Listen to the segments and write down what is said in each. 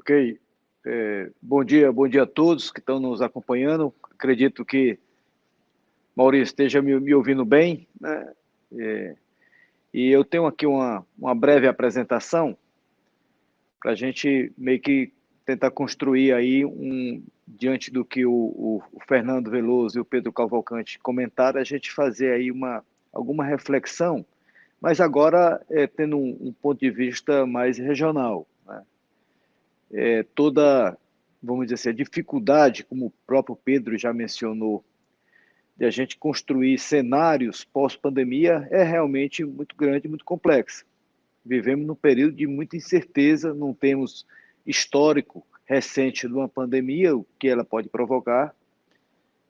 Ok. Bom dia a todos que estão nos acompanhando. Acredito que Maurício esteja me ouvindo bem, né? E eu tenho aqui uma breve apresentação para a gente meio que tentar construir aí diante do que o Fernando Veloso e o Pedro Cavalcante comentaram, a gente fazer aí alguma reflexão, mas agora tendo um ponto de vista mais regional, né? Toda, vamos dizer assim, a dificuldade, como o próprio Pedro já mencionou, de a gente construir cenários pós-pandemia é realmente muito grande, muito complexa. Vivemos num período de muita incerteza, não temos histórico recente de uma pandemia, o que ela pode provocar.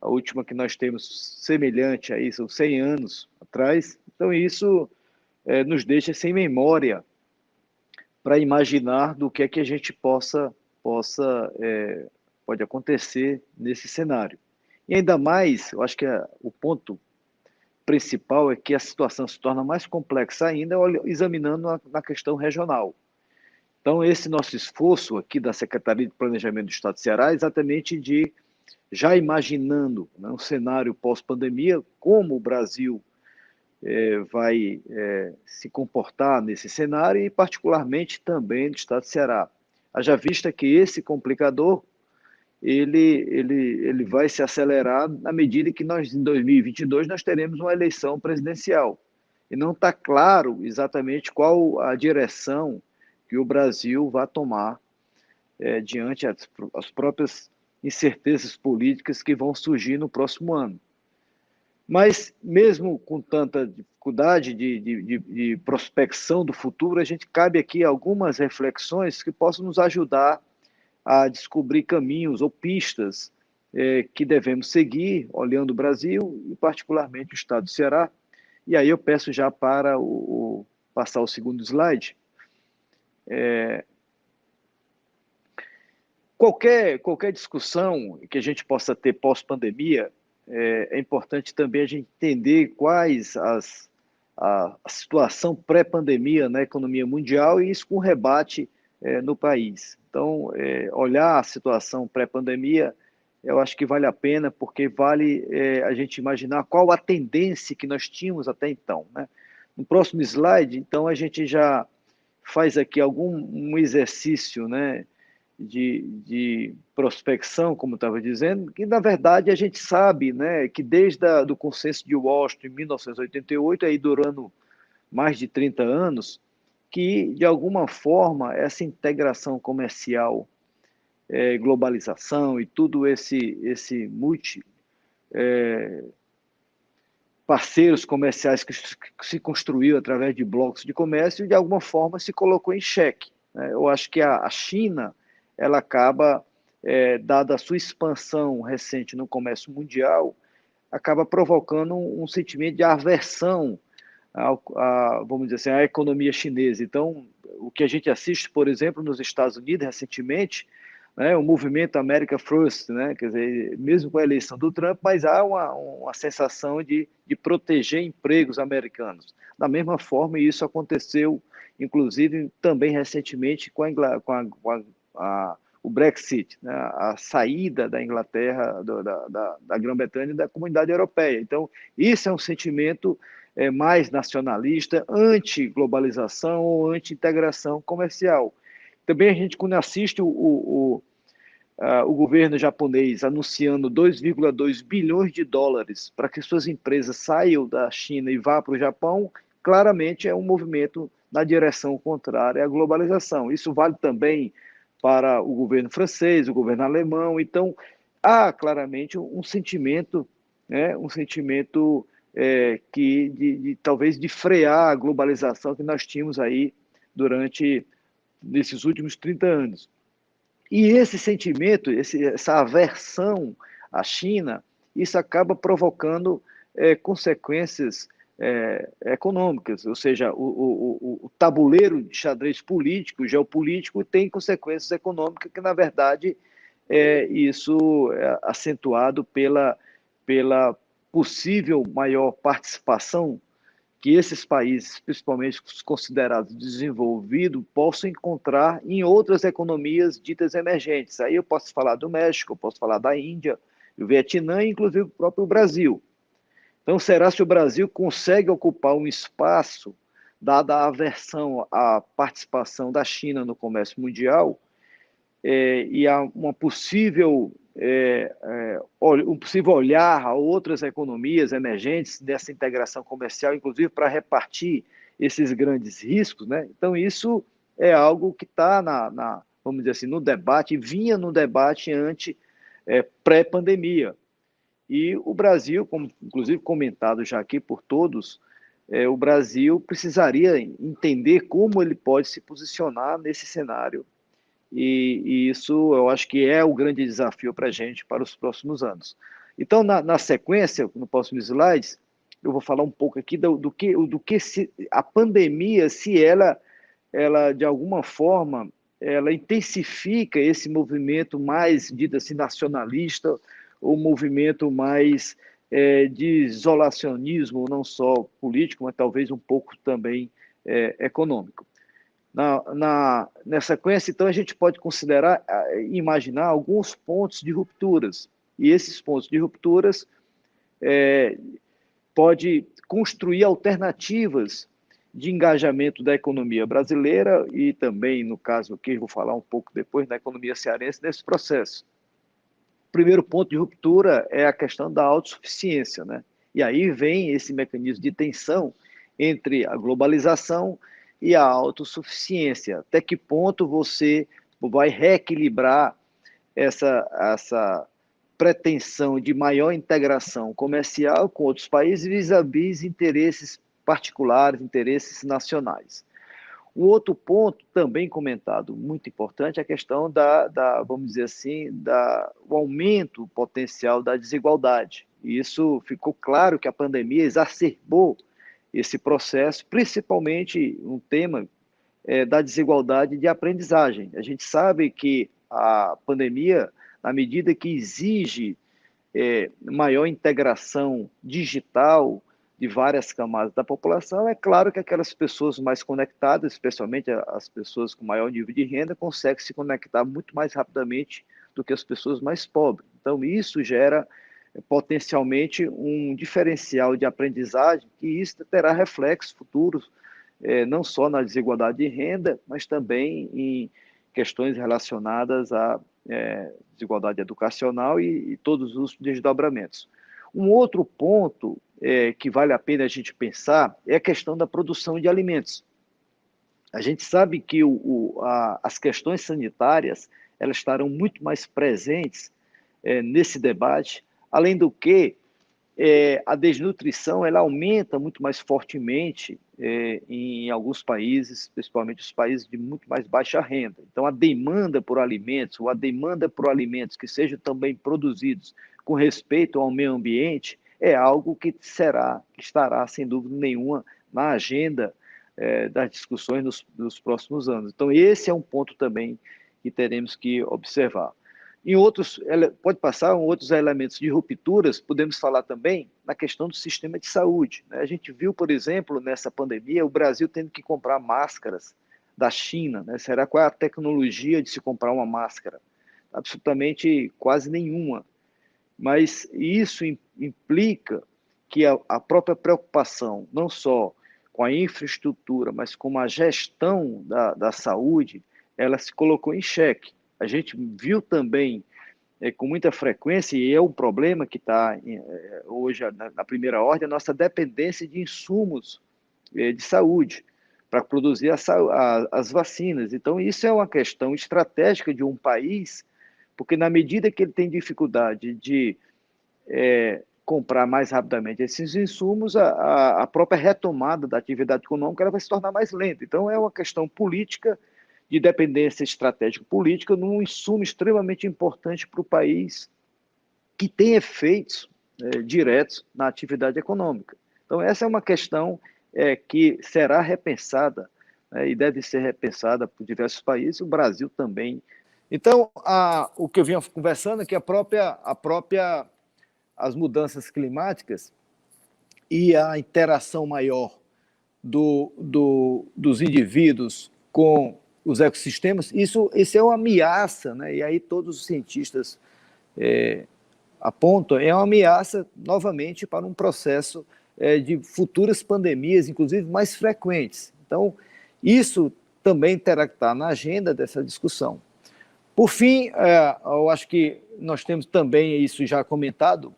A última que nós temos semelhante a isso, são 100 anos atrás. Então, isso nos deixa sem memória para imaginar do que é que a gente pode acontecer nesse cenário. E ainda mais, eu acho que o ponto principal é que a situação se torna mais complexa ainda examinando na questão regional. Então, esse nosso esforço aqui da Secretaria de Planejamento do Estado do Ceará é exatamente de, já imaginando, né, um cenário pós-pandemia, como o Brasil vai se comportar nesse cenário e, particularmente, também do Estado do Ceará. Haja vista que esse complicador ele vai se acelerar na medida que nós, em 2022, nós teremos uma eleição presidencial. E não está claro exatamente qual a direção que o Brasil vai tomar diante as próprias incertezas políticas que vão surgir no próximo ano. Mas, mesmo com tanta dificuldade de prospecção do futuro, a gente cabe aqui algumas reflexões que possam nos ajudar a descobrir caminhos ou pistas que devemos seguir, olhando o Brasil e particularmente o estado do Ceará. E aí eu peço já para passar o segundo slide. Qualquer discussão que a gente possa ter pós-pandemia, é importante também a gente entender quais a situação pré-pandemia na economia mundial e isso com rebate no país. Então, olhar a situação pré-pandemia, eu acho que vale a pena, porque vale a gente imaginar qual a tendência que nós tínhamos até então, né? No próximo slide, então, a gente já faz aqui um exercício, né, de prospecção, como estava dizendo, que, na verdade, a gente sabe, né, que desde o consenso de Washington, em 1988, aí durando mais de 30 anos, que, de alguma forma, essa integração comercial, globalização e tudo esse parceiros comerciais que se construiu através de blocos de comércio, de alguma forma se colocou em xeque, né? Eu acho que a China, ela acaba, dada a sua expansão recente no comércio mundial, acaba provocando um sentimento de aversão vamos dizer assim, à economia chinesa. Então, o que a gente assiste, por exemplo, nos Estados Unidos recentemente, né, o movimento America First, né, quer dizer, mesmo com a eleição do Trump, mas há uma sensação de proteger empregos americanos. Da mesma forma, isso aconteceu, inclusive, também recentemente com o Brexit, né, a saída da Inglaterra, da Grã-Bretanha e da Comunidade Europeia. Então, isso é um sentimento mais nacionalista, anti-globalização ou anti-integração comercial. Também a gente, quando assiste o governo japonês anunciando 2,2 bilhões de dólares para que suas empresas saiam da China e vá para o Japão, claramente é um movimento na direção contrária à globalização. Isso vale também para o governo francês, o governo alemão. Então, há claramente um sentimento, né, talvez de frear a globalização que nós tínhamos aí durante nesses últimos 30 anos. E esse sentimento, essa aversão à China, isso acaba provocando consequências econômicas, ou seja, o tabuleiro de xadrez político, geopolítico, tem consequências econômicas que, na verdade, isso é acentuado pela possível maior participação que esses países, principalmente os considerados desenvolvidos, possam encontrar em outras economias ditas emergentes. Aí eu posso falar do México, eu posso falar da Índia, do Vietnã, inclusive o próprio Brasil. Então, será se o Brasil consegue ocupar um espaço, dada a aversão à participação da China no comércio mundial, e há uma possível, um possível olhar a outras economias emergentes dessa integração comercial, inclusive para repartir esses grandes riscos, né? Então, isso é algo que está, vamos dizer assim, no debate, vinha no debate pré-pandemia. E o Brasil, como inclusive comentado já aqui por todos, o Brasil precisaria entender como ele pode se posicionar nesse cenário. E isso eu acho que é o grande desafio para a gente para os próximos anos. Então, na sequência, no próximo slides, eu vou falar um pouco aqui do que a pandemia, se ela de alguma forma, ela intensifica esse movimento mais, dito assim, nacionalista, ou movimento mais de isolacionismo, não só político, mas talvez um pouco também econômico. Nessa sequência, então, a gente pode considerar, imaginar alguns pontos de rupturas. E esses pontos de rupturas pode construir alternativas de engajamento da economia brasileira e também, no caso aqui, vou falar um pouco depois, da economia cearense nesse processo. O primeiro ponto de ruptura é a questão da autossuficiência, né? E aí vem esse mecanismo de tensão entre a globalização e a autossuficiência. Até que ponto você vai reequilibrar essa pretensão de maior integração comercial com outros países vis-à-vis interesses particulares, interesses nacionais. Um outro ponto também comentado, muito importante, é a questão vamos dizer assim, o aumento potencial da desigualdade. E isso ficou claro que a pandemia exacerbou esse processo, principalmente um tema da desigualdade de aprendizagem. A gente sabe que a pandemia, na medida que exige maior integração digital de várias camadas da população, é claro que aquelas pessoas mais conectadas, especialmente as pessoas com maior nível de renda, conseguem se conectar muito mais rapidamente do que as pessoas mais pobres. Então, isso gera potencialmente um diferencial de aprendizagem, que isso terá reflexos futuros, não só na desigualdade de renda, mas também em questões relacionadas à desigualdade educacional e todos os desdobramentos. Um outro ponto que vale a pena a gente pensar é a questão da produção de alimentos. A gente sabe que as questões sanitárias elas estarão muito mais presentes nesse debate, além do que a desnutrição ela aumenta muito mais fortemente em alguns países, principalmente os países de muito mais baixa renda. Então, a demanda por alimentos, ou a demanda por alimentos que sejam também produzidos com respeito ao meio ambiente, é algo que estará, sem dúvida nenhuma, na agenda das discussões nos próximos anos. Então, esse é um ponto também que teremos que observar. Pode passar outros elementos de rupturas, podemos falar também na questão do sistema de saúde. Né? A gente viu, por exemplo, nessa pandemia, o Brasil tendo que comprar máscaras da China. Né? Será qual é a tecnologia de se comprar uma máscara? Absolutamente quase nenhuma. Mas isso implica que a própria preocupação, não só com a infraestrutura, mas com a gestão da saúde, ela se colocou em xeque. A gente viu também com muita frequência, e é um problema que está hoje na primeira ordem, a nossa dependência de insumos de saúde para produzir as vacinas. Então, isso é uma questão estratégica de um país, porque na medida que ele tem dificuldade de comprar mais rapidamente esses insumos, a própria retomada da atividade econômica ela vai se tornar mais lenta. Então, é uma questão política de dependência estratégica política num insumo extremamente importante para o país, que tem efeitos diretos na atividade econômica. Então, essa é uma questão que será repensada, e deve ser repensada por diversos países, o Brasil também. Então, o que eu vinha conversando é que as mudanças climáticas e a interação maior dos indivíduos com os ecossistemas, isso é uma ameaça, né? E aí todos os cientistas apontam, é uma ameaça, novamente, para um processo de futuras pandemias, inclusive mais frequentes. Então, isso também terá que estar na agenda dessa discussão. Por fim, eu acho que nós temos também, isso já comentado,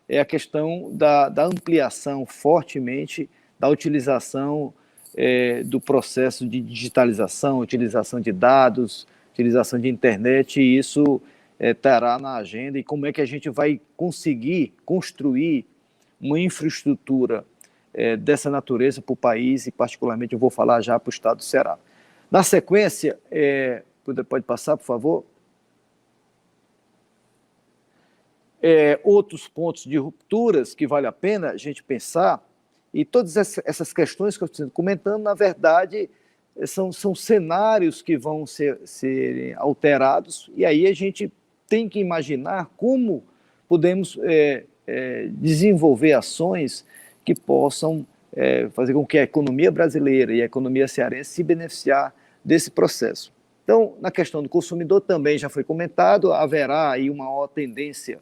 é a questão da ampliação fortemente da utilização do processo de digitalização, utilização de dados, utilização de internet, e isso estará na agenda, e como é que a gente vai conseguir construir uma infraestrutura dessa natureza para o país, e particularmente eu vou falar já para o estado do Ceará. Na sequência, pode passar, por favor? Outros pontos de rupturas que vale a pena a gente pensar, e todas essas questões que eu estou comentando, na verdade, são cenários que vão ser alterados, e aí a gente tem que imaginar como podemos desenvolver ações que possam fazer com que a economia brasileira e a economia cearense se beneficiar desse processo. Então, na questão do consumidor também já foi comentado, haverá aí uma maior tendência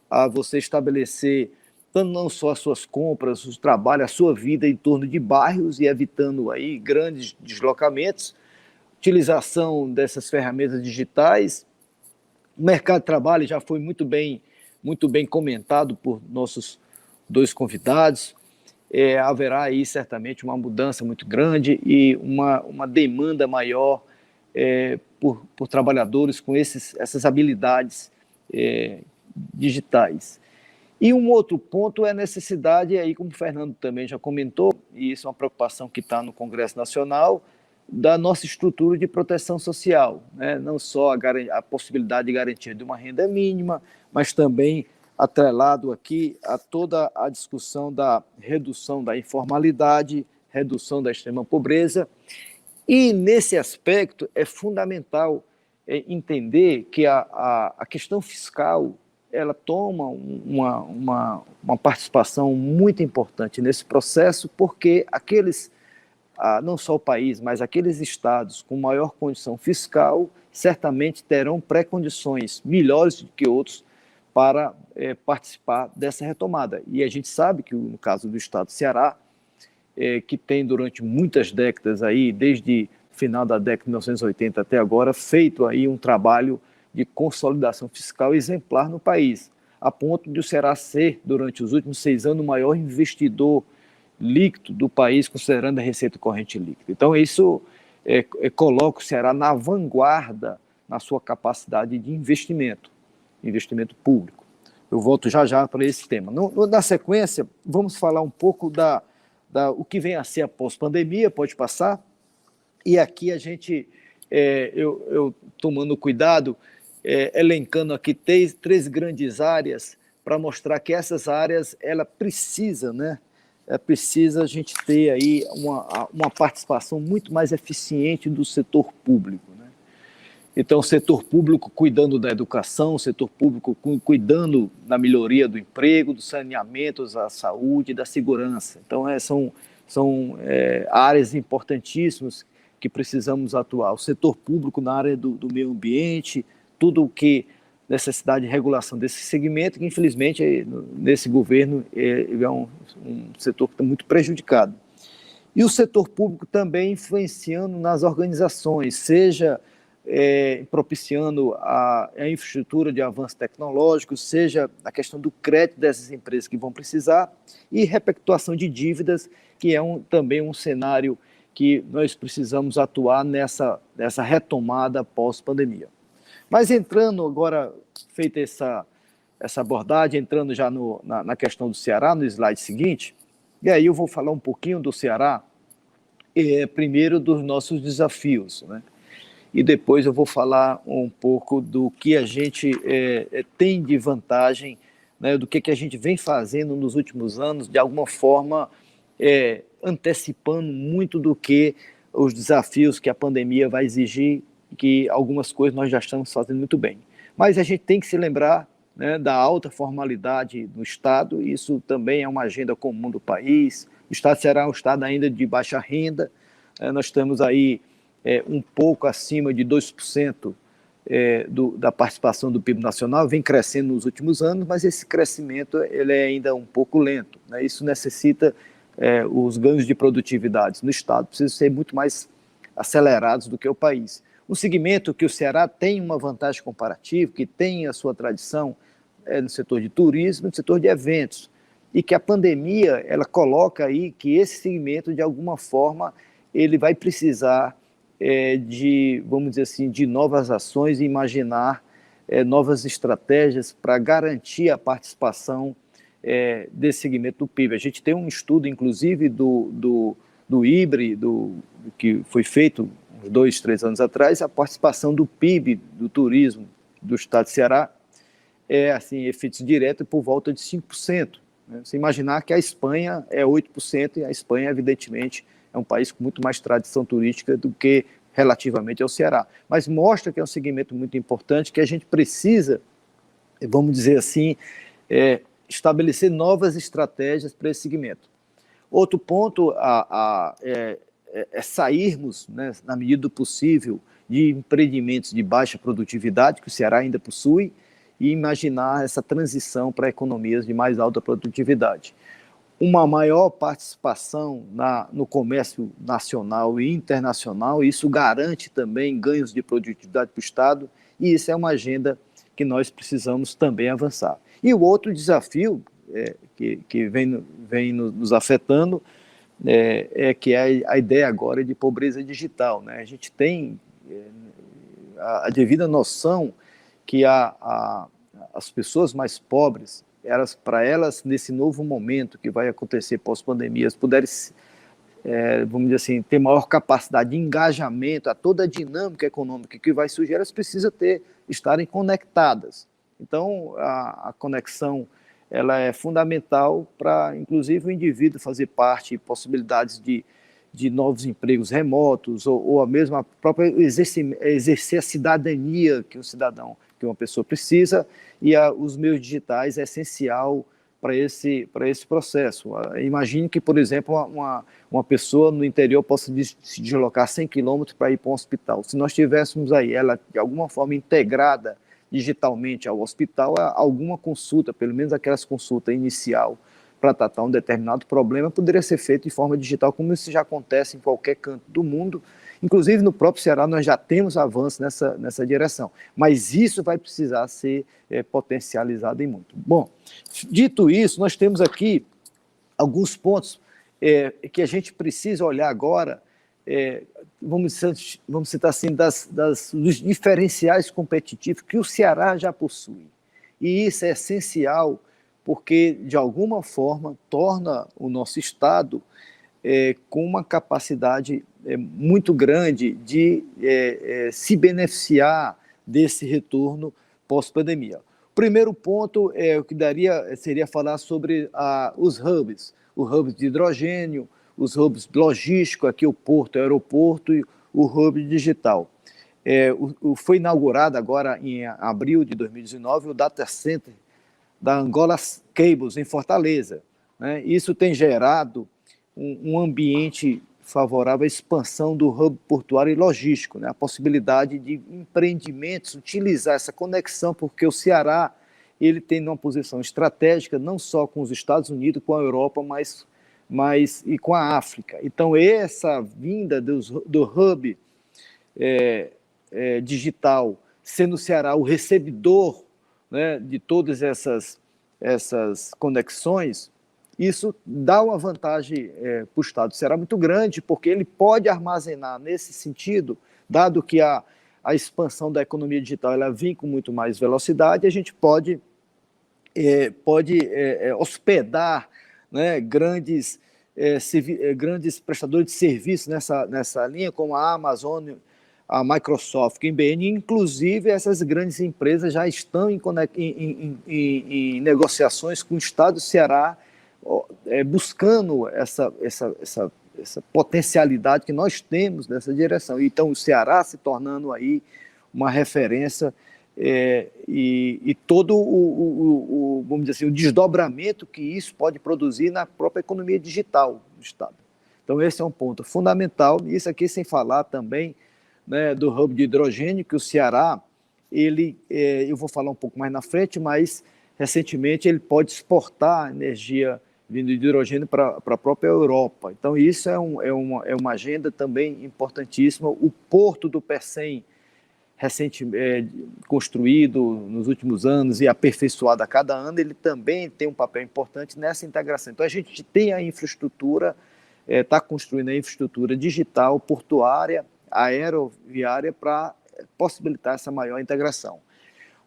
a você estabelecer não só as suas compras, o trabalho, a sua vida em torno de bairros e evitando aí grandes deslocamentos, utilização dessas ferramentas digitais. O mercado de trabalho já foi muito bem comentado por nossos dois convidados. Haverá aí certamente uma mudança muito grande e uma demanda maior por trabalhadores com essas habilidades digitais. E um outro ponto é a necessidade, aí, como o Fernando também já comentou, e isso é uma preocupação que está no Congresso Nacional, da nossa estrutura de proteção social, né? Não só a possibilidade de garantia de uma renda mínima, mas também atrelado aqui a toda a discussão da redução da informalidade, redução da extrema pobreza. E, nesse aspecto, é fundamental entender que a questão fiscal ela toma uma participação muito importante nesse processo, porque não só o país, mas aqueles estados com maior condição fiscal, certamente terão pré-condições melhores do que outros para participar dessa retomada. E a gente sabe que, no caso do estado do Ceará, que tem durante muitas décadas, aí, desde o final da década de 1980 até agora, feito aí um trabalho de consolidação fiscal exemplar no país, a ponto de o Ceará ser, durante os últimos 6 anos, o maior investidor líquido do país, considerando a receita corrente líquida. Então, isso coloca o Ceará na vanguarda na sua capacidade de investimento público. Eu volto já para esse tema. Na sequência, vamos falar um pouco o que vem a ser a pós-pandemia, pode passar, e aqui a gente, eu tomando cuidado, elencando aqui três grandes áreas para mostrar que essas áreas, ela precisa, né? Precisa a gente ter aí uma participação muito mais eficiente do setor público, né? Então, o setor público cuidando da educação, o setor público cuidando da melhoria do emprego, do saneamento, da saúde, da segurança. Então, são áreas importantíssimas que precisamos atuar. O setor público na área do meio ambiente, tudo o que necessidade de regulação desse segmento, que infelizmente nesse governo é um setor que está muito prejudicado. E o setor público também influenciando nas organizações, seja propiciando a infraestrutura de avanço tecnológico, seja a questão do crédito dessas empresas que vão precisar, e repactuação de dívidas, que é também um cenário que nós precisamos atuar nessa retomada pós-pandemia. Mas entrando agora, feita essa abordagem, entrando já na questão do Ceará, no slide seguinte, e aí eu vou falar um pouquinho do Ceará, primeiro dos nossos desafios, né? E depois eu vou falar um pouco do que a gente tem de vantagem, né, do que a gente vem fazendo nos últimos anos, de alguma forma antecipando muito do que os desafios que a pandemia vai exigir, que algumas coisas nós já estamos fazendo muito bem. Mas a gente tem que se lembrar, né, da alta formalidade no Estado, isso também é uma agenda comum do país, O estado do Ceará é um estado ainda de baixa renda, nós estamos aí um pouco acima de 2% da participação do PIB nacional, vem crescendo nos últimos anos, mas esse crescimento ele é ainda um pouco lento, né? Isso necessita, os ganhos de produtividade no estado precisam ser muito mais acelerados do que o país. Um segmento que o Ceará tem uma vantagem comparativa, que tem a sua tradição no setor de turismo, no setor de eventos, e que a pandemia ela coloca aí que esse segmento, de alguma forma, ele vai precisar vamos dizer assim, de novas ações e imaginar novas estratégias para garantir a participação desse segmento do PIB. A gente tem um estudo, inclusive, do IBRE, que foi feito uns 2, 3 anos atrás, a participação do PIB do turismo do estado de Ceará assim, efeitos diretos por volta de 5%. Né? Você imaginar que a Espanha é 8%, e a Espanha, evidentemente, é um país com muito mais tradição turística do que relativamente ao Ceará. Mas mostra que é um segmento muito importante, que a gente precisa, vamos dizer assim, estabelecer novas estratégias para esse segmento. Outro ponto é sairmos, né, na medida do possível, de empreendimentos de baixa produtividade, que o Ceará ainda possui, e imaginar essa transição para economias de mais alta produtividade. Uma maior participação no comércio nacional e internacional, isso garante também ganhos de produtividade para o Estado, e isso é uma agenda que nós precisamos também avançar. E o outro desafio que vem nos afetando que é a ideia agora de pobreza digital, né? A gente tem a devida noção que as pessoas mais pobres, para elas, nesse novo momento que vai acontecer pós-pandemia, puderem, vamos dizer assim, ter maior capacidade de engajamento a toda a dinâmica econômica que vai surgir, elas precisam estarem conectadas. Então, a conexão ela é fundamental para, inclusive, o indivíduo fazer parte, possibilidades de novos empregos remotos, ou a mesma própria exercer a cidadania que um cidadão, que uma pessoa precisa, e os meios digitais é essencial para esse processo. Imagine que, por exemplo, uma pessoa no interior possa se deslocar 100 quilômetros para ir para um hospital. Se nós tivéssemos aí ela, de alguma forma, integrada digitalmente ao hospital, alguma consulta, pelo menos aquelas consultas inicial, para tratar um determinado problema, poderia ser feito de forma digital, como isso já acontece em qualquer canto do mundo. Inclusive, no próprio Ceará, nós já temos avanços nessa direção, mas isso vai precisar ser potencializado em muito. Bom, dito isso, nós temos aqui alguns pontos que a gente precisa olhar agora, vamos citar assim, dos diferenciais competitivos que o Ceará já possui. E isso é essencial porque, de alguma forma, torna o nosso Estado com uma capacidade muito grande de se beneficiar desse retorno pós-pandemia. O primeiro ponto o que seria falar sobre os hubs de hidrogênio, os hubs logísticos, aqui o porto, o aeroporto e o hub digital. Foi inaugurado agora em abril de 2019 o data center da Angola Cables, em Fortaleza. Né? Isso tem gerado um ambiente favorável à expansão do hub portuário e logístico, né? A possibilidade de empreendimentos utilizar essa conexão, porque o Ceará ele tem uma posição estratégica não só com os Estados Unidos, com a Europa, mas e com a África. Então, essa vinda do hub digital, sendo o Ceará o recebedor, né, de todas essas conexões, isso dá uma vantagem para o Estado. Será muito grande, porque ele pode armazenar nesse sentido, dado que a expansão da economia digital ela vem com muito mais velocidade, a gente pode hospedar, né, grandes prestadores de serviços nessa linha, como a Amazon, a Microsoft, a IBM, inclusive essas grandes empresas já estão em negociações com o Estado do Ceará, buscando essa potencialidade que nós temos nessa direção. Então, o Ceará se tornando aí uma referência e todo vamos dizer assim, o desdobramento que isso pode produzir na própria economia digital. do Estado. Então, esse é um ponto fundamental, e isso aqui sem falar também, né, do hub de hidrogênio, que o Ceará, eu vou falar um pouco mais na frente, mas recentemente ele pode exportar energia vindo de hidrogênio para a própria Europa. Então, isso é uma agenda também importantíssima. O Porto do Pecém, construído nos últimos anos e aperfeiçoado a cada ano, ele também tem um papel importante nessa integração. Então, a gente tem a infraestrutura, está construindo a infraestrutura digital, portuária, aeroviária, para possibilitar essa maior integração.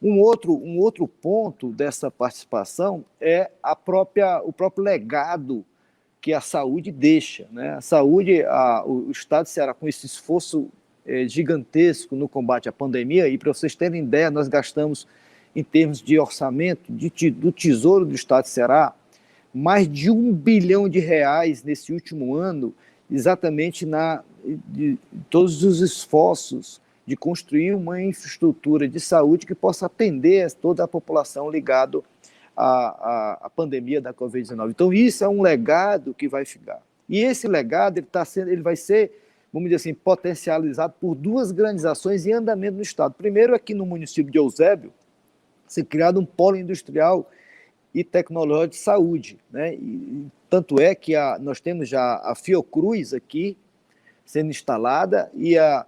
Um outro ponto dessa participação é o próprio legado que a saúde deixa, né? A saúde, o Estado do Ceará, com esse esforço gigantesco no combate à pandemia, e para vocês terem ideia, nós gastamos, em termos de orçamento do Tesouro do Estado do Ceará, mais de R$ 1 bilhão nesse último ano, exatamente de todos os esforços de construir uma infraestrutura de saúde que possa atender toda a população ligada à pandemia da Covid-19. Então, isso é um legado que vai ficar. E esse legado ele vai ser, vamos dizer assim, potencializado por duas grandes ações em andamento no Estado. Primeiro, aqui no município de Eusébio, ser criado um polo industrial e tecnológico de saúde, né? Tanto é que nós temos já a Fiocruz aqui sendo instalada e a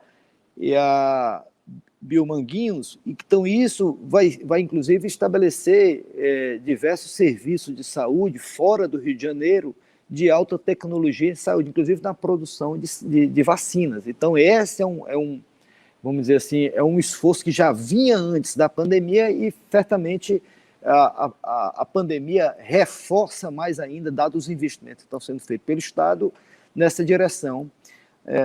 Biomanguinhos, então isso vai inclusive estabelecer diversos serviços de saúde fora do Rio de Janeiro, de alta tecnologia em saúde, inclusive na produção de vacinas. Então esse vamos dizer assim, é um esforço que já vinha antes da pandemia e certamente a pandemia reforça mais ainda, dados os investimentos que estão sendo feitos pelo Estado nessa direção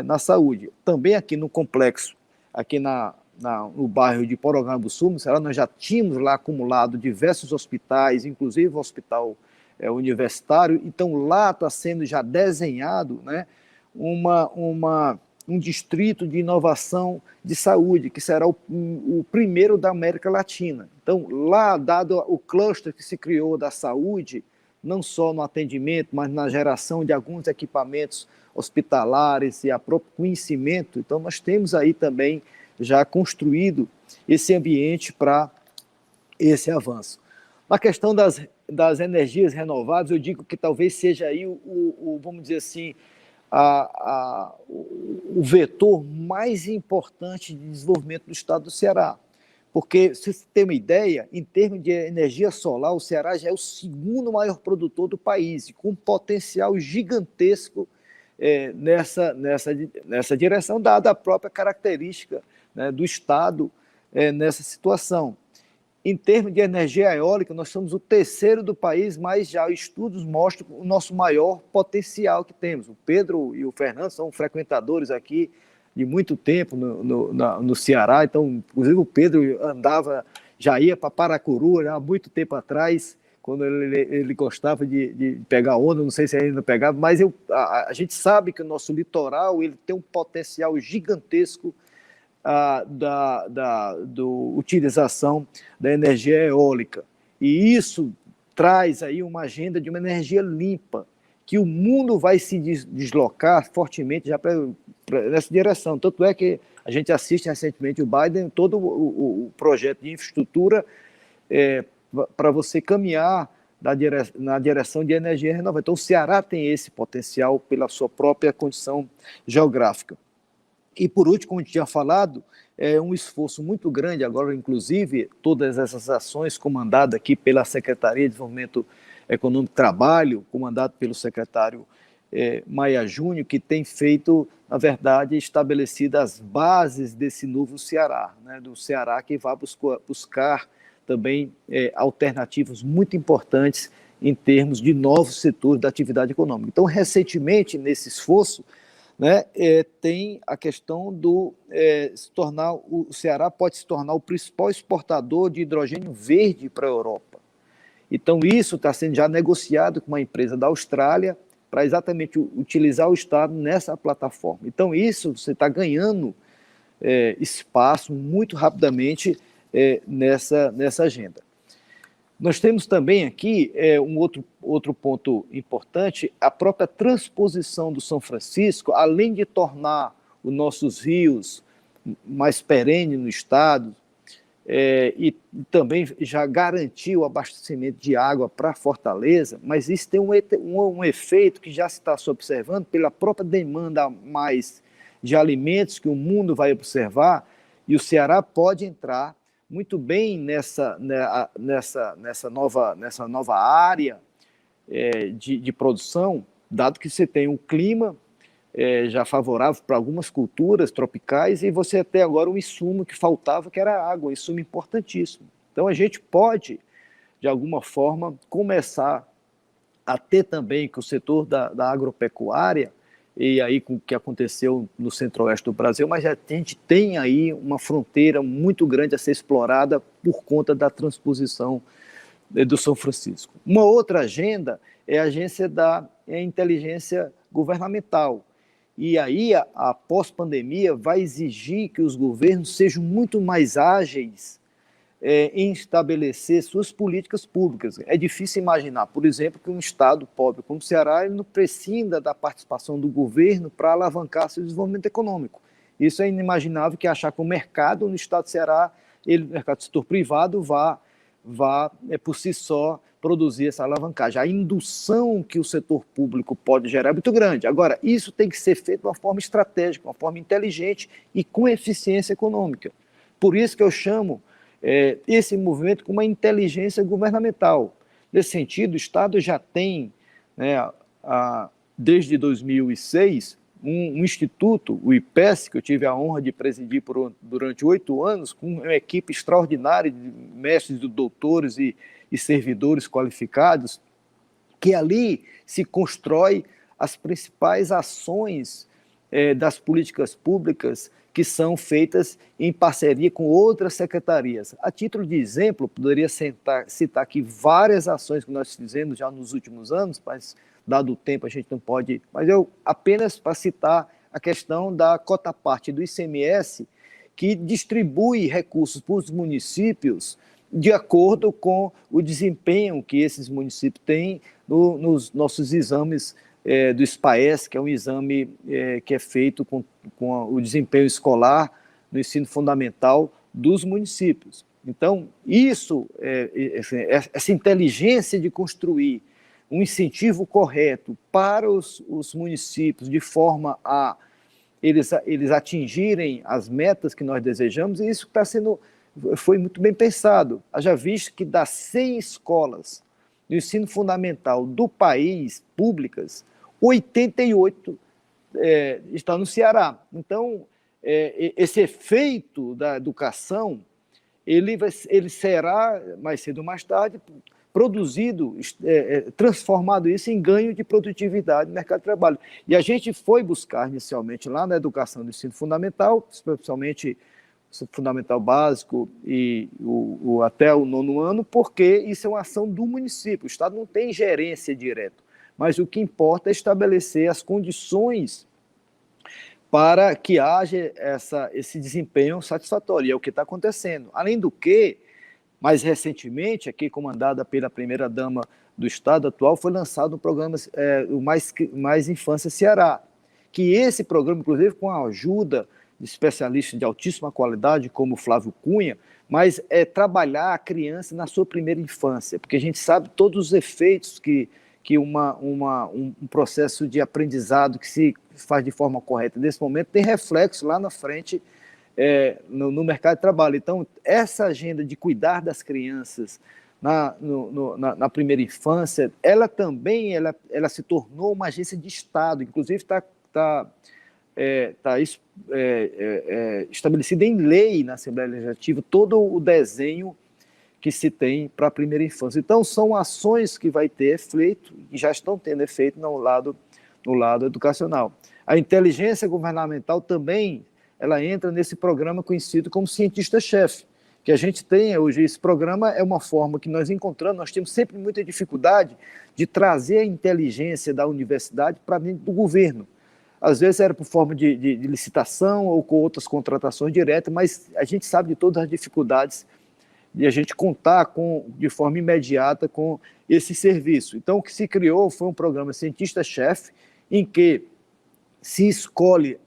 na saúde. Também aqui no complexo, aqui no bairro de Porongambuçu, nós já tínhamos lá acumulado diversos hospitais, inclusive o hospital universitário, então lá está sendo já desenhado, né, um distrito de inovação de saúde, que será o primeiro da América Latina. Então, lá, dado o cluster que se criou da saúde, não só no atendimento, mas na geração de alguns equipamentos hospitalares e a próprio conhecimento, então nós temos aí também já construído esse ambiente para esse avanço. Na questão das energias renováveis, eu digo que talvez seja aí vamos dizer assim, o vetor mais importante de desenvolvimento do estado do Ceará. Porque, se você tem uma ideia, em termos de energia solar, o Ceará já é o segundo maior produtor do país, com um potencial gigantesco nessa direção, dada a própria característica, né, do estado nessa situação. Em termos de energia eólica, nós somos o terceiro do país, mas já estudos mostram o nosso maior potencial que temos. O Pedro e o Fernando são frequentadores aqui de muito tempo no Ceará, então, inclusive o Pedro já ia para Paracuru há muito tempo atrás, quando ele gostava de pegar onda, não sei se ainda pegava, mas a gente sabe que o nosso litoral ele tem um potencial gigantesco da utilização da energia eólica. E isso traz aí uma agenda de uma energia limpa, que o mundo vai se deslocar fortemente já nessa direção. Tanto é que a gente assiste recentemente o Biden, todo o projeto de infraestrutura para você caminhar na direção de energia renovável. Então, o Ceará tem esse potencial pela sua própria condição geográfica. E, por último, como a gente tinha falado, é um esforço muito grande agora, inclusive, todas essas ações comandadas aqui pela Secretaria de Desenvolvimento Econômico e Trabalho, comandado pelo secretário Maia Júnior, que tem feito, na verdade, estabelecidas as bases desse novo Ceará, né, do Ceará que vai buscar também alternativas muito importantes em termos de novos setores da atividade econômica. Então, recentemente, nesse esforço, né, tem a questão o Ceará pode se tornar o principal exportador de hidrogênio verde para a Europa. Então, isso está sendo já negociado com uma empresa da Austrália para exatamente utilizar o Estado nessa plataforma. Então, isso você está ganhando espaço muito rapidamente nessa agenda. Nós temos também aqui um outro ponto importante, a própria transposição do São Francisco, além de tornar os nossos rios mais perenes no estado, e também já garantir o abastecimento de água para Fortaleza, mas isso tem um efeito que já se está se observando pela própria demanda mais de alimentos que o mundo vai observar, e o Ceará pode entrar muito bem nessa nova área de produção, dado que você tem um clima já favorável para algumas culturas tropicais, e você até agora um insumo que faltava, que era a água, um insumo importantíssimo. Então a gente pode, de alguma forma, começar a ter também que o setor da agropecuária, e aí com o que aconteceu no centro-oeste do Brasil, mas a gente tem aí uma fronteira muito grande a ser explorada por conta da transposição do São Francisco. Uma outra agenda é a agência da inteligência governamental. E aí a pós-pandemia vai exigir que os governos sejam muito mais ágeis em estabelecer suas políticas públicas. É difícil imaginar, por exemplo, que um estado pobre como o Ceará ele não prescinda da participação do governo para alavancar seu desenvolvimento econômico. Isso é inimaginável, que achar que o mercado no estado do Ceará, o mercado do setor privado, vá por si só produzir essa alavancagem. A indução que o setor público pode gerar é muito grande. Agora, isso tem que ser feito de uma forma estratégica, de uma forma inteligente e com eficiência econômica. Por isso que eu chamo esse movimento como uma inteligência governamental. Nesse sentido, o Estado já tem, desde 2006, um instituto, o IPES, que eu tive a honra de presidir durante 8 anos, com uma equipe extraordinária de mestres, de doutores e servidores qualificados, que ali se constrói as principais ações das políticas públicas que são feitas em parceria com outras secretarias. A título de exemplo, poderia citar aqui várias ações que nós fizemos já nos últimos anos, mas dado o tempo a gente não pode, mas eu apenas para citar a questão da cota-parte do ICMS, que distribui recursos para os municípios de acordo com o desempenho que esses municípios têm nos nossos exames do SPAES, que é um exame que é feito com o desempenho escolar no ensino fundamental dos municípios. Então, essa inteligência de construir um incentivo correto para os municípios, de forma a eles atingirem as metas que nós desejamos, e isso foi muito bem pensado. Haja visto que das 100 escolas do ensino fundamental do país, públicas, 88 estão no Ceará. Então, esse efeito da educação, ele será, mais cedo ou mais tarde, produzido, transformado isso em ganho de produtividade no mercado de trabalho. E a gente foi buscar inicialmente lá na educação do ensino fundamental, especialmente o fundamental básico e até o 9º ano, porque isso é uma ação do município. O Estado não tem gerência direta, mas o que importa é estabelecer as condições para que haja esse desempenho satisfatório, e é o que está acontecendo. Além do que, mais recentemente, aqui comandada pela primeira-dama do Estado atual, foi lançado um programa, o Mais Infância Ceará, que esse programa, inclusive com a ajuda de especialistas de altíssima qualidade, como o Flávio Cunha, mas é trabalhar a criança na sua primeira infância, porque a gente sabe todos os efeitos que um processo de aprendizado que se faz de forma correta nesse momento tem reflexo lá na frente no mercado de trabalho. Então, essa agenda de cuidar das crianças na primeira infância, ela também ela se tornou uma agência de Estado, inclusive está estabelecida em lei na Assembleia Legislativa todo o desenho que se tem para a primeira infância. Então, são ações que vai ter efeito, e já estão tendo efeito no lado educacional. A inteligência governamental também, ela entra nesse programa conhecido como cientista-chefe, que a gente tem hoje. Esse programa é uma forma que nós encontramos, nós temos sempre muita dificuldade de trazer a inteligência da universidade para dentro do governo. Às vezes era por forma de licitação ou com outras contratações diretas, mas a gente sabe de todas as dificuldades de a gente contar de forma imediata com esse serviço. Então, o que se criou foi um programa Cientista-Chefe, em que se escolhe,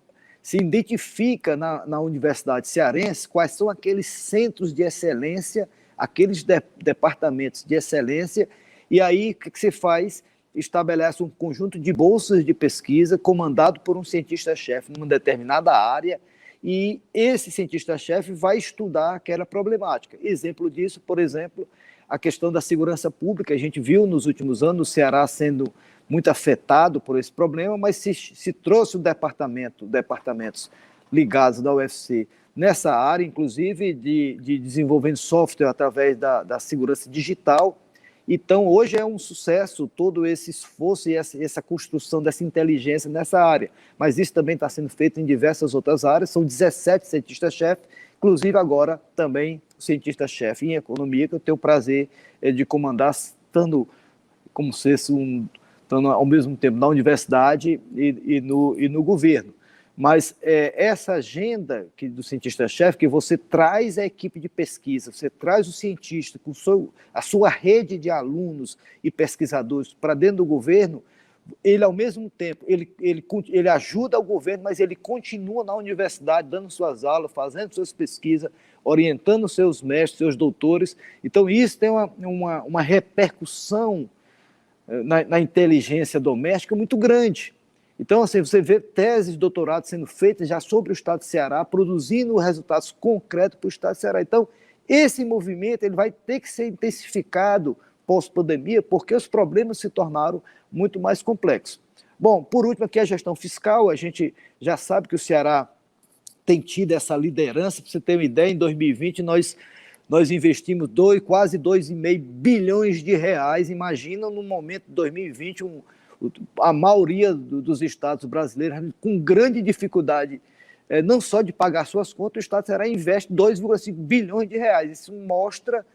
se identifica na Universidade Cearense quais são aqueles centros de excelência, aqueles departamentos de excelência, e aí o que se faz? Estabelece um conjunto de bolsas de pesquisa comandado por um cientista-chefe numa determinada área, e esse cientista-chefe vai estudar aquela problemática. Exemplo disso, por exemplo, a questão da segurança pública. A gente viu nos últimos anos o Ceará sendo muito afetado por esse problema, mas se trouxe departamentos ligados da UFC nessa área, inclusive de desenvolvendo software através da segurança digital. Então, hoje é um sucesso todo esse esforço e essa construção dessa inteligência nessa área. Mas isso também está sendo feito em diversas outras áreas, são 17 cientistas-chefe, inclusive agora também o cientista-chefe em economia, que eu tenho o prazer de comandar, estando como se estando ao mesmo tempo na universidade e no governo. Mas essa agenda do cientista-chefe, que você traz a equipe de pesquisa, você traz o cientista com a sua rede de alunos e pesquisadores para dentro do governo, ele, ao mesmo tempo, ele ajuda o governo, mas ele continua na universidade, dando suas aulas, fazendo suas pesquisas, orientando seus mestres, seus doutores. Então, isso tem uma repercussão na inteligência doméstica muito grande. Então, assim, você vê teses de doutorado sendo feitas já sobre o Estado de Ceará, produzindo resultados concretos para o Estado de Ceará. Então, esse movimento ele vai ter que ser intensificado pós-pandemia, porque os problemas se tornaram muito mais complexos. Bom, por último, aqui a gestão fiscal. A gente já sabe que o Ceará tem tido essa liderança. Para você ter uma ideia, em 2020 nós investimos quase 2,5 bilhões de reais. Imagina, no momento de 2020, a maioria dos estados brasileiros com grande dificuldade, não só de pagar suas contas, o Estado de Ceará investe 2,5 bilhões de reais. Isso mostra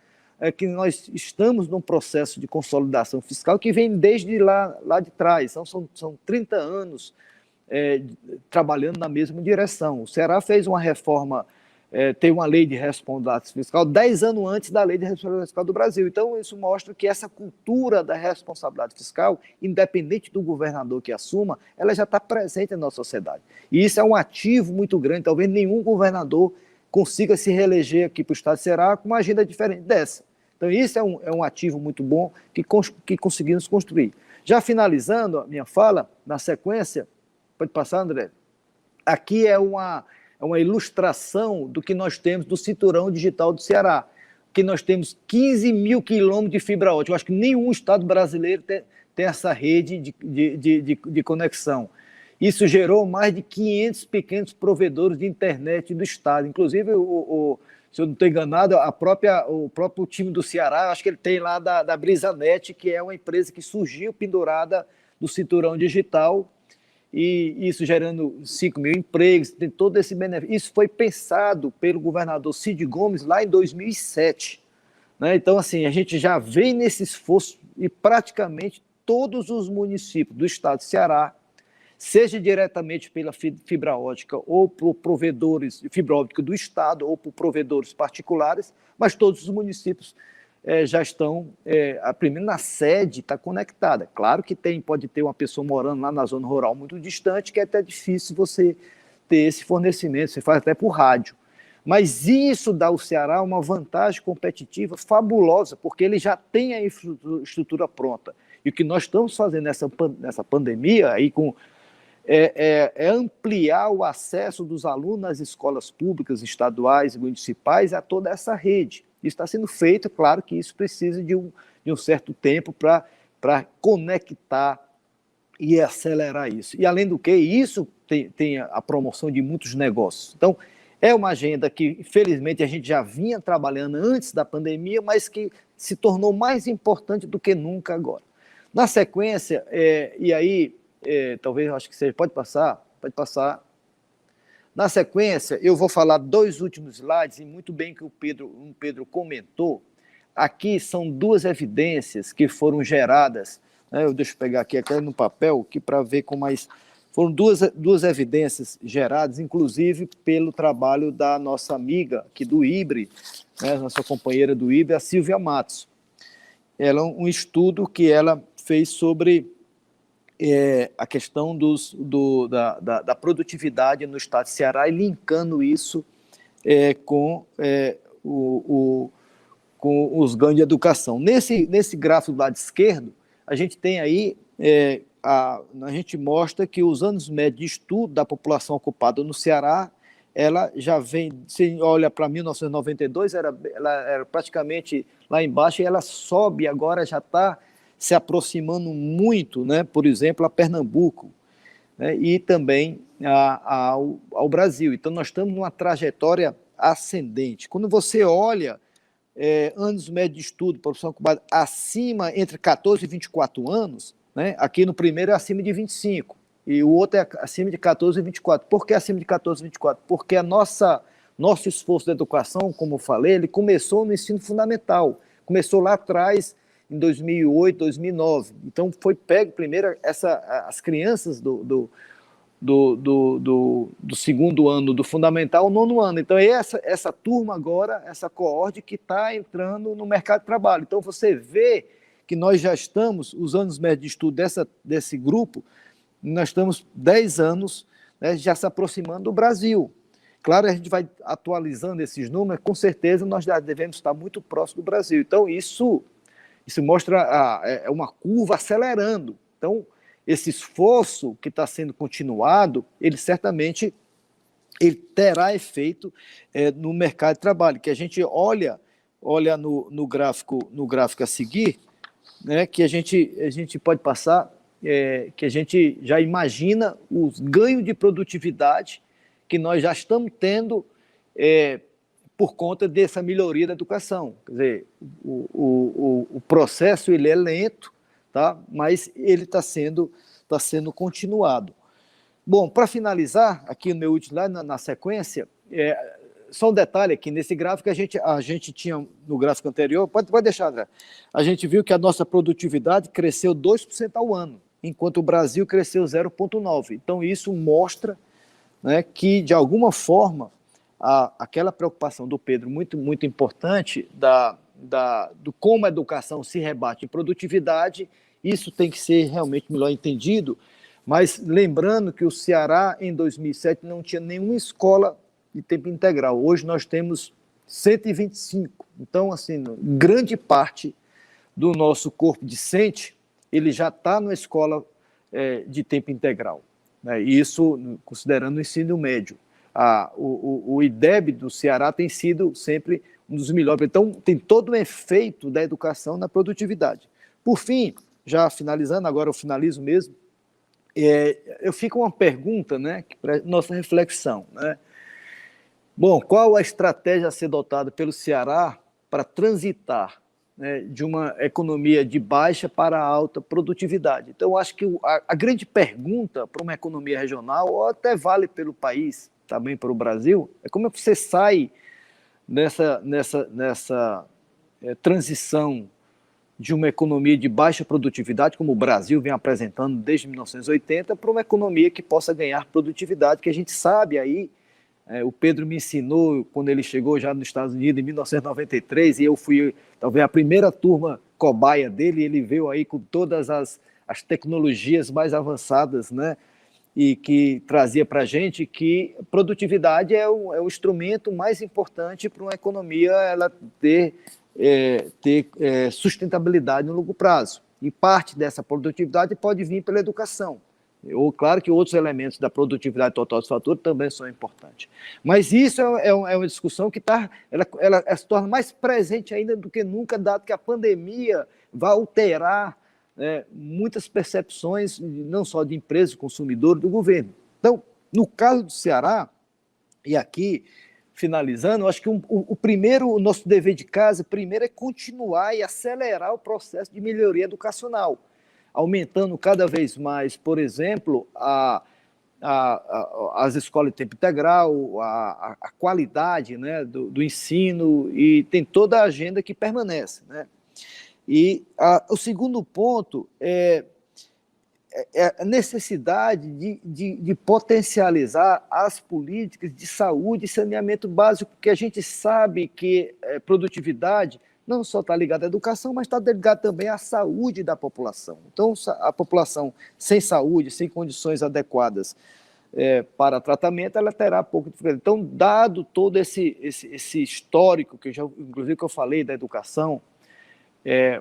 que nós estamos num processo de consolidação fiscal que vem desde lá de trás. São 30 anos trabalhando na mesma direção. O Ceará fez uma reforma, tem uma lei de responsabilidade fiscal 10 anos antes da lei de responsabilidade fiscal do Brasil. Então, isso mostra que essa cultura da responsabilidade fiscal, independente do governador que assuma, ela já está presente na nossa sociedade. E isso é um ativo muito grande. Talvez nenhum governador consiga se reeleger aqui para o Estado de Ceará com uma agenda diferente dessa. Então, isso é um ativo muito bom que conseguimos construir. Já finalizando a minha fala, na sequência, pode passar, André? Aqui é uma ilustração do que nós temos do cinturão digital do Ceará, que nós temos 15 mil quilômetros de fibra ótica. Eu acho que nenhum estado brasileiro tem essa rede de conexão. Isso gerou mais de 500 pequenos provedores de internet do estado. Inclusive, se eu não estou enganado, o próprio time do Ceará, acho que ele tem lá da BrisaNet, que é uma empresa que surgiu pendurada do cinturão digital, e isso gerando 5 mil empregos, tem todo esse benefício. Isso foi pensado pelo governador Cid Gomes lá em 2007. Né? Então, assim, a gente já vem nesse esforço e praticamente todos os municípios do estado de Ceará, seja diretamente pela fibra ótica ou por provedores de fibra ótica do estado ou por provedores particulares, mas todos os municípios já estão, primeiro na sede está conectada. Claro que pode ter uma pessoa morando lá na zona rural muito distante, que é até difícil você ter esse fornecimento, você faz até por rádio. Mas isso dá ao Ceará uma vantagem competitiva fabulosa, porque ele já tem a infraestrutura pronta. E o que nós estamos fazendo nessa pandemia, aí é ampliar o acesso dos alunos às escolas públicas, estaduais e municipais a toda essa rede. Isso está sendo feito, claro que isso precisa de um certo tempo para conectar e acelerar isso. E, além do que, isso tem a promoção de muitos negócios. Então, é uma agenda que, infelizmente, a gente já vinha trabalhando antes da pandemia, mas que se tornou mais importante do que nunca agora. Na sequência, e aí, talvez, eu acho que você pode passar. Na sequência, eu vou falar 2 últimos slides, e muito bem que o Pedro comentou. Aqui são 2 evidências que foram geradas, né? Deixa eu pegar aqui no papel, para ver com mais Foram duas evidências geradas, inclusive pelo trabalho da nossa amiga aqui do IBRE, né, nossa companheira do IBRE, a Silvia Matos. Ela um estudo que ela fez sobre a questão da produtividade no estado de Ceará e linkando isso com os ganhos de educação. Nesse gráfico do lado esquerdo, a gente tem aí, a gente mostra que os anos médios de estudo da população ocupada no Ceará, ela já vem, se olha para 1992, ela era praticamente lá embaixo, e ela sobe agora, já está se aproximando muito, né, por exemplo, a Pernambuco, né, e também ao Brasil. Então, nós estamos numa trajetória ascendente. Quando você olha anos médios de estudo, profissão ocupada, acima, entre 14 e 24 anos, né, aqui no primeiro é acima de 25, e o outro é acima de 14 e 24. Por que acima de 14 e 24? Porque nosso esforço de educação, como eu falei, ele começou no ensino fundamental, começou lá atrás, em 2008, 2009. Então, foi pego primeiro as crianças do segundo ano do fundamental ao nono ano. Então, é essa turma agora, essa coorte que está entrando no mercado de trabalho. Então, você vê que nós já estamos, os anos médios de estudo desse grupo, nós estamos 10 anos, né, já se aproximando do Brasil. Claro, a gente vai atualizando esses números, com certeza nós já devemos estar muito próximo do Brasil. Então, isso mostra uma curva acelerando. Então, esse esforço que está sendo continuado, ele certamente terá efeito no mercado de trabalho, que a gente olha no gráfico a seguir, né, que a gente pode passar, que a gente já imagina os ganhos de produtividade que nós já estamos tendo por conta dessa melhoria da educação. Quer dizer, o processo ele é lento, tá? Mas ele está sendo continuado. Bom, para finalizar, aqui no meu último slide, na sequência, só um detalhe aqui, nesse gráfico a gente tinha, no gráfico anterior, pode deixar, André, a gente viu que a nossa produtividade cresceu 2% ao ano, enquanto o Brasil cresceu 0,9%. Então, isso mostra, né, que, de alguma forma, aquela preocupação do Pedro, muito, muito importante, do como a educação se rebate em produtividade, isso tem que ser realmente melhor entendido, mas lembrando que o Ceará, em 2007, não tinha nenhuma escola de tempo integral. Hoje nós temos 125. Então, assim, grande parte do nosso corpo docente, ele já está na escola de tempo integral, né? Isso considerando o ensino médio. O IDEB do Ceará tem sido sempre um dos melhores. Então, tem todo o efeito da educação na produtividade. Por fim, já finalizando, agora eu finalizo mesmo, eu fico uma pergunta, né, para nossa reflexão, né? Bom, qual a estratégia a ser adotada pelo Ceará para transitar, né, de uma economia de baixa para alta produtividade? Então, eu acho que a grande pergunta para uma economia regional, ou até vale pelo país, também para o Brasil, é como é que você sai nessa transição de uma economia de baixa produtividade, como o Brasil vem apresentando desde 1980, para uma economia que possa ganhar produtividade, que a gente sabe aí, o Pedro me ensinou quando ele chegou já nos Estados Unidos em 1993, e eu fui talvez a primeira turma cobaia dele, e ele veio aí com todas as tecnologias mais avançadas, né, e que trazia para a gente que produtividade é o instrumento mais importante para uma economia ela ter sustentabilidade no longo prazo. E parte dessa produtividade pode vir pela educação. Ou, claro que outros elementos da produtividade total do fator também são importantes. Mas isso é uma discussão que ela se torna mais presente ainda do que nunca, dado que a pandemia vai alterar muitas percepções, não só de empresas, consumidores, do governo. Então, no caso do Ceará, e aqui, finalizando, eu acho que o nosso dever de casa, primeiro, é continuar e acelerar o processo de melhoria educacional, aumentando cada vez mais, por exemplo, as escolas de tempo integral, a qualidade, né, do ensino, e tem toda a agenda que permanece, né? E o segundo ponto é a necessidade de potencializar as políticas de saúde e saneamento básico, porque a gente sabe que produtividade não só está ligada à educação, mas está ligada também à saúde da população. Então, a população sem saúde, sem condições adequadas para tratamento, ela terá pouco dificuldade. Então, dado todo esse histórico, inclusive que eu falei da educação,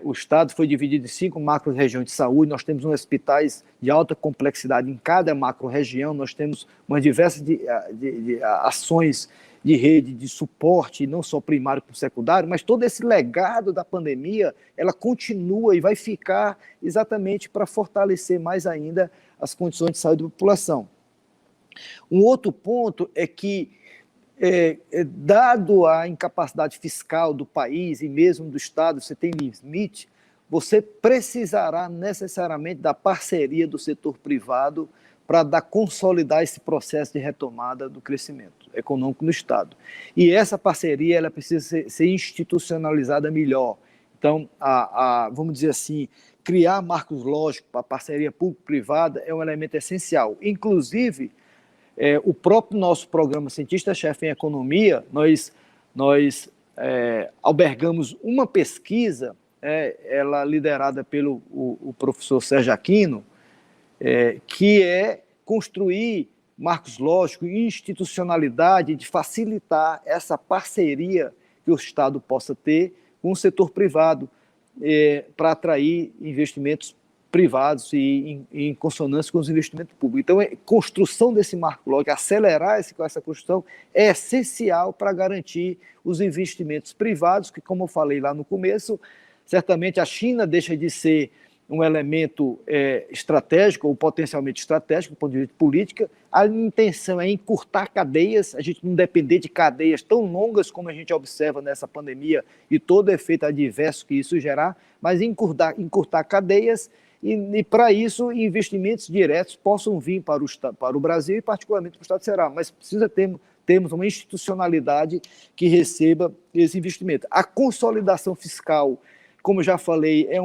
o Estado foi dividido em 5 macro-regiões de saúde, nós temos hospitais de alta complexidade em cada macro-região, nós temos umas diversas ações de rede de suporte, não só primário como secundário, mas todo esse legado da pandemia, ela continua e vai ficar exatamente para fortalecer mais ainda as condições de saúde da população. Um outro ponto é que, dado a incapacidade fiscal do país e mesmo do Estado, você tem limite, você precisará necessariamente da parceria do setor privado para consolidar esse processo de retomada do crescimento econômico no Estado. E essa parceria ela precisa ser institucionalizada melhor. Então, vamos dizer assim, criar marcos lógicos para a parceria público-privada é um elemento essencial. Inclusive, o próprio nosso programa Cientista-Chefe em Economia, nós albergamos uma pesquisa, ela liderada pelo o professor Sérgio Aquino, que é construir marcos lógicos e institucionalidade de facilitar essa parceria que o Estado possa ter com o setor privado para atrair investimentos privados e em consonância com os investimentos públicos. Então, a construção desse marco lógico, acelerar essa construção, é essencial para garantir os investimentos privados, que, como eu falei lá no começo, certamente a China deixa de ser um elemento estratégico ou potencialmente estratégico do ponto de vista de política. A intenção é encurtar cadeias, a gente não depender de cadeias tão longas como a gente observa nessa pandemia e todo o efeito adverso que isso gerar, mas encurtar cadeias e para isso, investimentos diretos possam vir para o Brasil e particularmente para o Estado do Ceará, mas precisa termos uma institucionalidade que receba esse investimento. A consolidação fiscal, como eu já falei, é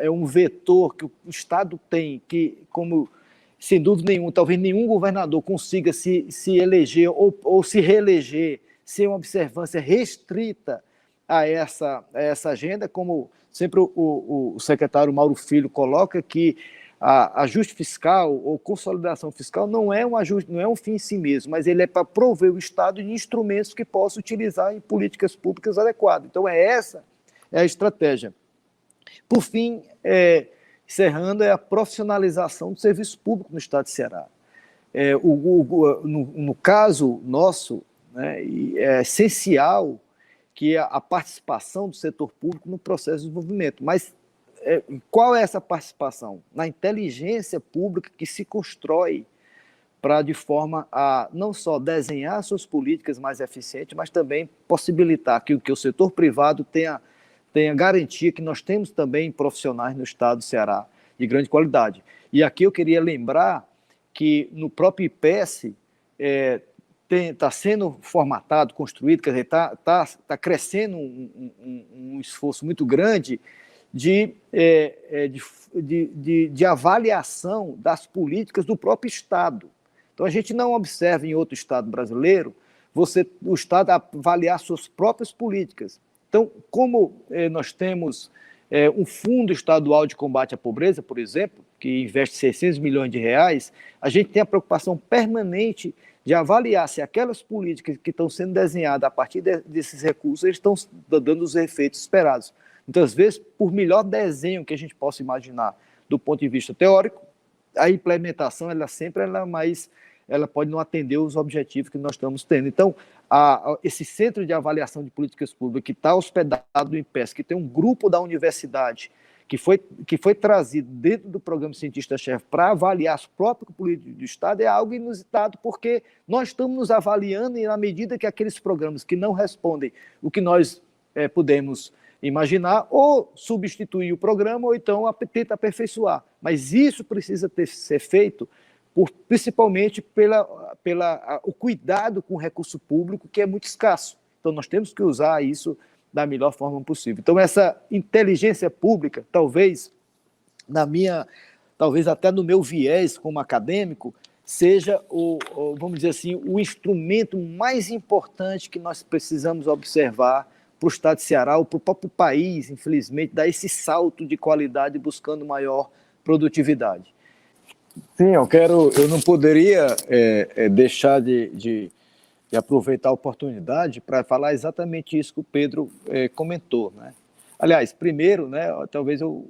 um vetor que o Estado tem, que, como, sem dúvida nenhuma, talvez nenhum governador consiga se eleger ou se reeleger sem uma observância restrita a essa agenda, como sempre o secretário Mauro Filho coloca, que ajuste fiscal ou consolidação fiscal não é um ajuste, não é um fim em si mesmo, mas ele é para prover o Estado de instrumentos que possa utilizar em políticas públicas adequadas. Então, essa é a estratégia. Por fim, encerrando, é a profissionalização do serviço público no Estado de Ceará. No caso nosso, né, é essencial que a participação do setor público no processo de desenvolvimento. Mas qual é essa participação? Na inteligência pública que se constrói para, de forma a não só desenhar suas políticas mais eficientes, mas também possibilitar que o setor privado tenha garantia que nós temos também profissionais no Estado do Ceará de grande qualidade. E aqui eu queria lembrar que no próprio IPES está sendo formatado, construído, quer dizer, está crescendo um esforço muito grande de avaliação das políticas do próprio Estado. Então, a gente não observa em outro Estado brasileiro o Estado avaliar suas próprias políticas. Então, como nós temos um fundo estadual de combate à pobreza, por exemplo, que investe 600 milhões de reais, a gente tem a preocupação permanente de avaliar se aquelas políticas que estão sendo desenhadas a partir desses recursos eles estão dando os efeitos esperados. Muitas vezes, por melhor desenho que a gente possa imaginar do ponto de vista teórico, a implementação ela pode não atender os objetivos que nós estamos tendo. Então, esse centro de avaliação de políticas públicas que está hospedado no IPES, que tem um grupo da universidade que foi trazido dentro do programa Cientista-Chefe para avaliar as próprias políticas do Estado, é algo inusitado, porque nós estamos nos avaliando e, na medida que aqueles programas que não respondem o que nós podemos imaginar, ou substituir o programa, ou então tenta aperfeiçoar. Mas isso precisa ser feito principalmente o cuidado com o recurso público, que é muito escasso. Então, nós temos que usar isso da melhor forma possível. Então, essa inteligência pública, talvez, na minha talvez até no meu viés como acadêmico, seja vamos dizer assim, o instrumento mais importante que nós precisamos observar para o estado de Ceará ou para o próprio país, infelizmente, dar esse salto de qualidade buscando maior produtividade. Sim, eu não poderia deixar de aproveitar a oportunidade para falar exatamente isso que o Pedro comentou, né? Aliás, primeiro, né, talvez eu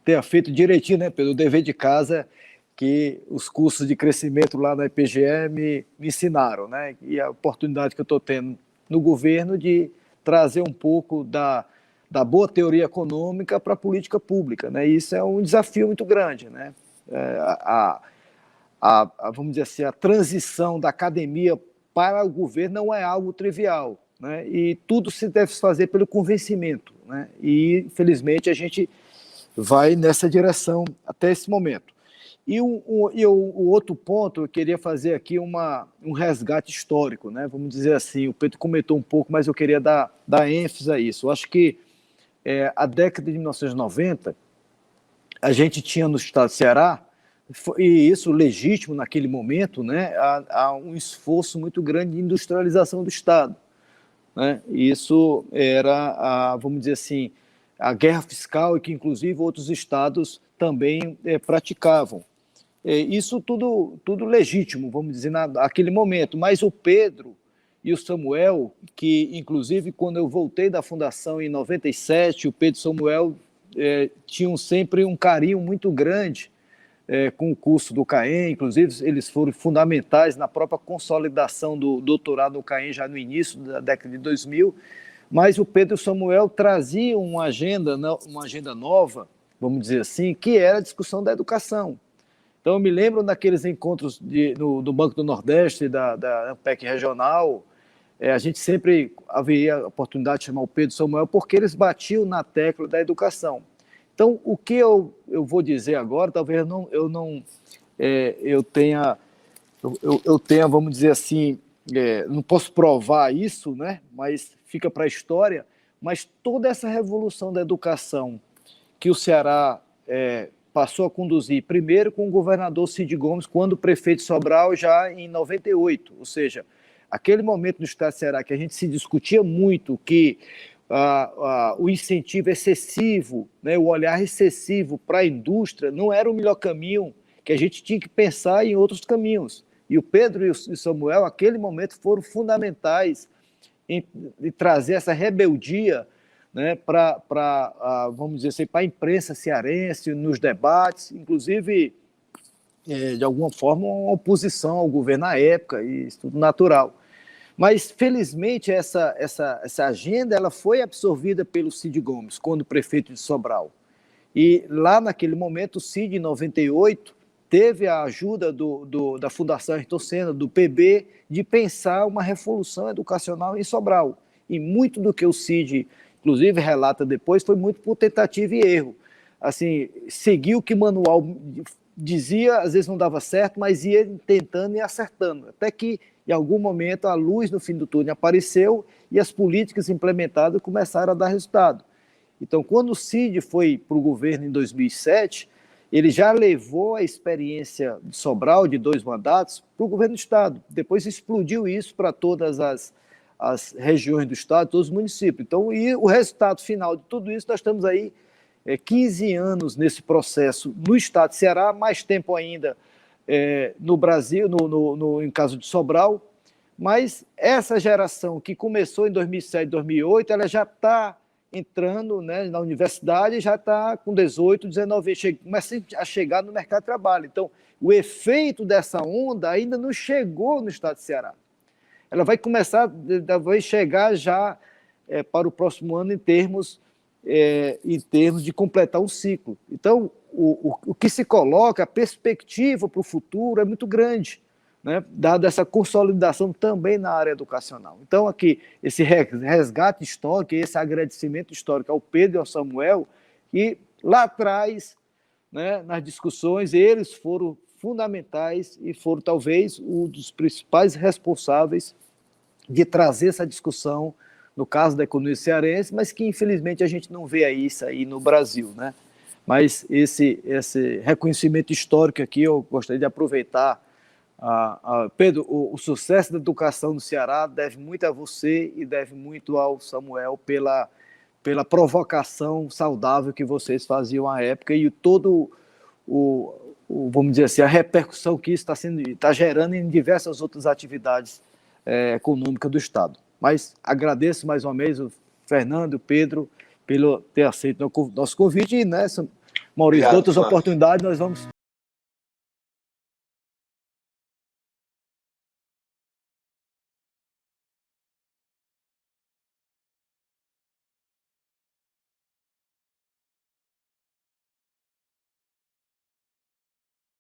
tenha feito direitinho, né, Pedro, o dever de casa que os cursos de crescimento lá na IPGE me ensinaram, né, e a oportunidade que eu estou tendo no governo de trazer um pouco da boa teoria econômica para a política pública, né? E isso é um desafio muito grande, né? Vamos dizer assim, a transição da academia para o governo não é algo trivial, né? E tudo se deve fazer pelo convencimento, né? E infelizmente a gente vai nessa direção até esse momento. E o outro ponto, eu queria fazer aqui um resgate histórico, né? Vamos dizer assim, o Pedro comentou um pouco, mas eu queria dar ênfase a isso. Eu acho que a década de 1990, a gente tinha no estado do Ceará, e isso legítimo naquele momento, né, há um esforço muito grande de industrialização do estado, né? Isso era, vamos dizer assim, a guerra fiscal e que inclusive outros estados também praticavam. Isso tudo legítimo, vamos dizer, naquele momento, mas o Pedro e o Samuel, que inclusive quando eu voltei da fundação em 97, o Pedro e o Samuel tinham sempre um carinho muito grande com o curso do CAEM, inclusive eles foram fundamentais na própria consolidação do doutorado do CAEM já no início da década de 2000, mas o Pedro e o Samuel traziam uma agenda nova, vamos dizer assim, que era a discussão da educação. Então, eu me lembro daqueles encontros do Banco do Nordeste, da AMPEC regional, a gente sempre havia a oportunidade de chamar o Pedro e o Samuel porque eles batiam na tecla da educação. Então, o que eu vou dizer agora, talvez eu tenha, vamos dizer assim, não posso provar isso, né? Mas fica para a história, mas toda essa revolução da educação que o Ceará passou a conduzir, primeiro com o governador Cid Gomes, quando prefeito de Sobral, já em 98, ou seja, aquele momento no estado de Ceará que a gente se discutia muito que o incentivo excessivo, né, o olhar excessivo para a indústria não era o melhor caminho, que a gente tinha que pensar em outros caminhos. E o Pedro e o Samuel, naquele momento, foram fundamentais em trazer essa rebeldia, né, vamos dizer assim, para a imprensa cearense, nos debates, inclusive, de alguma forma, uma oposição ao governo na época, e isso tudo natural. Mas, felizmente, essa agenda ela foi absorvida pelo Cid Gomes, quando prefeito de Sobral. E lá, naquele momento, o Cid, em 98, teve a ajuda da Fundação Ayrton Senna, do PB, de pensar uma revolução educacional em Sobral. E muito do que o Cid, inclusive, relata depois, foi muito por tentativa e erro. Assim, seguiu o que o manual dizia, às vezes não dava certo, mas ia tentando e acertando. Até que, em algum momento, a luz no fim do túnel apareceu e as políticas implementadas começaram a dar resultado. Então, quando o Cid foi para o governo em 2007, ele já levou a experiência de Sobral, de 2 mandatos, para o governo do Estado. Depois explodiu isso para todas as regiões do Estado, todos os municípios. Então, e o resultado final de tudo isso, nós estamos aí 15 anos nesse processo no Estado de Ceará, mais tempo ainda no Brasil, em caso de Sobral, mas essa geração que começou em 2007, 2008, ela já está entrando, né, na universidade, já está com 18, 19, começa a chegar no mercado de trabalho. Então, o efeito dessa onda ainda não chegou no estado de Ceará. Ela vai vai chegar já para o próximo ano em termos de completar um ciclo. Então, o que se coloca, a perspectiva para o futuro é muito grande, né, dado essa consolidação também na área educacional. Então, aqui, esse resgate histórico, esse agradecimento histórico ao Pedro e ao Samuel, que lá atrás, né, nas discussões, eles foram fundamentais e foram talvez um dos principais responsáveis de trazer essa discussão, no caso da economia cearense, mas que infelizmente a gente não vê isso aí no Brasil, né? Mas esse reconhecimento histórico aqui, eu gostaria de aproveitar. Pedro, o sucesso da educação no Ceará deve muito a você e deve muito ao Samuel pela provocação saudável que vocês faziam à época e todo vamos dizer assim, a repercussão que isso está gerando em diversas outras atividades econômicas do Estado. Mas agradeço mais uma vez o Fernando, o Pedro, pelo ter aceito o nosso convite e nessa, Maurício, de outras oportunidades nós vamos